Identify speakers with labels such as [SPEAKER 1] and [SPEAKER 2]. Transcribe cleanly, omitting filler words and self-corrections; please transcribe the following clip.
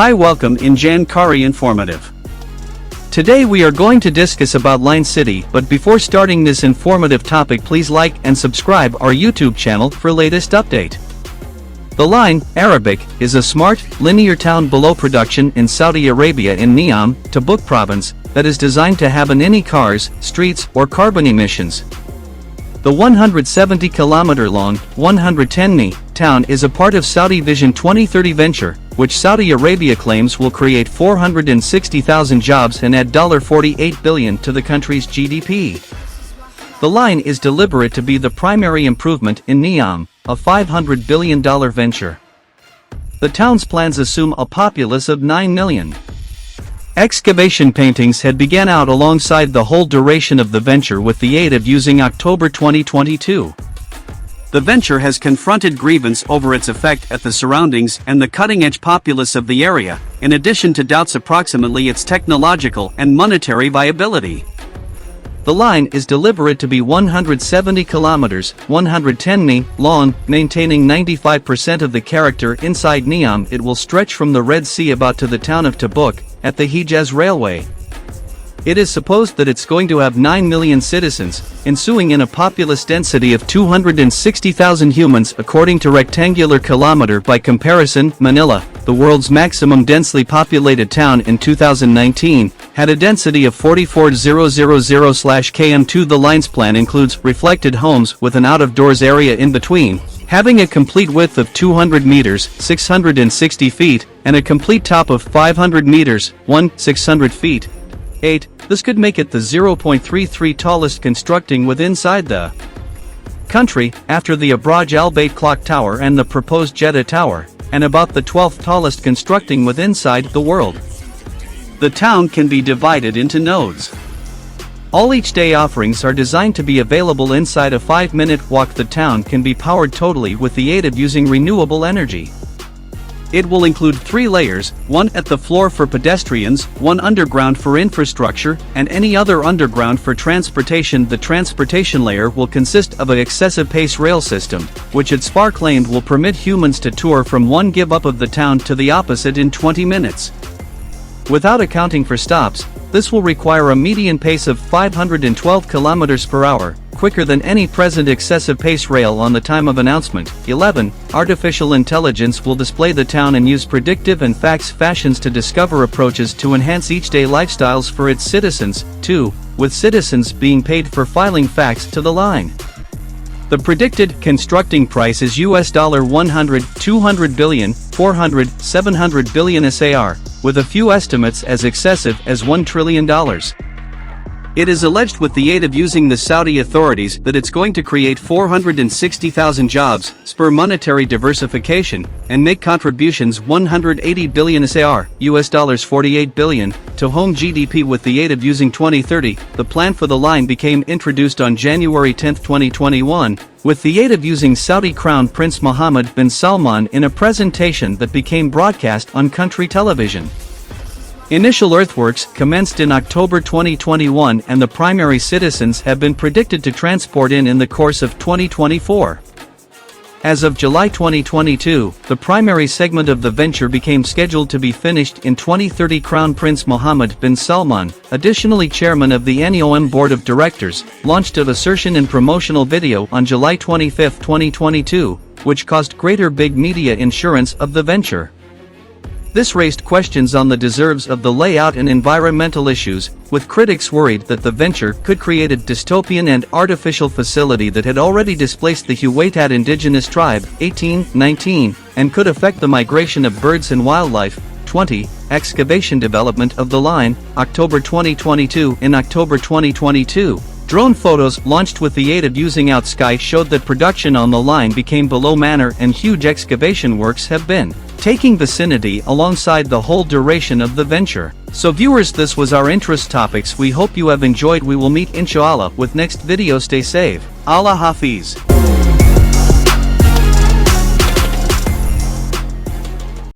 [SPEAKER 1] Hi, welcome in Kaari Informative. Today we are going to discuss about Line City, but before starting this informative topic, please like and subscribe our YouTube channel for latest update. The Line, Arabic, is a smart, linear town below production in Saudi Arabia in Neom, Tabuk province, that is designed to have any cars, streets, or carbon emissions. The 170-kilometer-long, 110-mi town is a part of Saudi Vision 2030 venture, which Saudi Arabia claims will create 460,000 jobs and add $48 billion to the country's GDP. The Line is deliberate to be the primary improvement in Neom, a $500 billion venture. The town's plans assume a populace of 9 million. Excavation paintings had begun out alongside the whole duration of the venture with the aid of using October 2022. The venture has confronted grievance over its effect at the surroundings and the cutting-edge populace of the area, in addition to doubts approximately its technological and monetary viability. The Line is deliberate to be 170 kilometers, 110 mi, long, maintaining 95% of the character inside Neom. It will stretch from the Red Sea about to the town of Tabuk, at the Hejaz Railway. It is supposed that it's going to have 9 million citizens, ensuing in a populous density of 260,000 humans according to Rectangular Kilometer. By comparison, Manila, the world's maximum densely populated town in 2019, had a density of 44,000/km2. The Line's plan includes reflected homes with an out-of-doors area in between, having a complete width of 200 meters, 660 feet, and a complete top of 500 meters, 600 feet. 8. This could make it the 0.33 tallest constructing with inside the country, after the Abraj Al Bait Clock Tower and the proposed Jeddah Tower, and about the 12th tallest constructing with inside the world. The town can be divided into nodes. All each day offerings are designed to be available inside a 5-minute walk. The town can be powered totally with the aid of using renewable energy. It will include 3 layers, one at the floor for pedestrians, one underground for infrastructure, and any other underground for transportation. The transportation layer will consist of an excessive pace rail system, which its far claimed will permit humans to tour from one give up of the town to the opposite in 20 minutes. Without accounting for stops, this will require a median pace of 512 kilometers per hour, quicker than any present excessive pace rail on the time of announcement. 11. Artificial intelligence will display the town and use predictive and facts fashions to discover approaches to enhance each day lifestyles for its citizens. 2. With citizens being paid for filing facts to the Line. The predicted constructing price is $100, 200 billion, 400, 700 billion SAR, with a few estimates as excessive as $1 trillion. It is alleged with the aid of using the Saudi authorities that it's going to create 460,000 jobs, spur monetary diversification, and make contributions 180 billion SAR, $48 billion, to home GDP with the aid of using 2030. The plan for the Line became introduced on January 10, 2021, with the aid of using Saudi Crown Prince Mohammed bin Salman in a presentation that became broadcast on country television. Initial earthworks commenced in October 2021 and the primary citizens have been predicted to transport in the course of 2024. As of July 2022, the primary segment of the venture became scheduled to be finished in 2030. Crown Prince Mohammed bin Salman, additionally chairman of the NEOM Board of Directors, launched an assertion and promotional video on July 25, 2022, which caused greater big media insurance of the venture. This raised questions on the deserves of the layout and environmental issues, with critics worried that the venture could create a dystopian and artificial facility that had already displaced the Huwaitat indigenous tribe, 19, and could affect the migration of birds and wildlife. 20. Excavation development of the Line, October 2022. In October 2022, drone photos launched with the aid of using OutSky showed that production on the Line became below manner and huge excavation works have been taking vicinity alongside the whole duration of the venture. So viewers, this was our interest topics. We hope you have enjoyed. We will meet inshallah with next video. Stay safe. Allah Hafiz.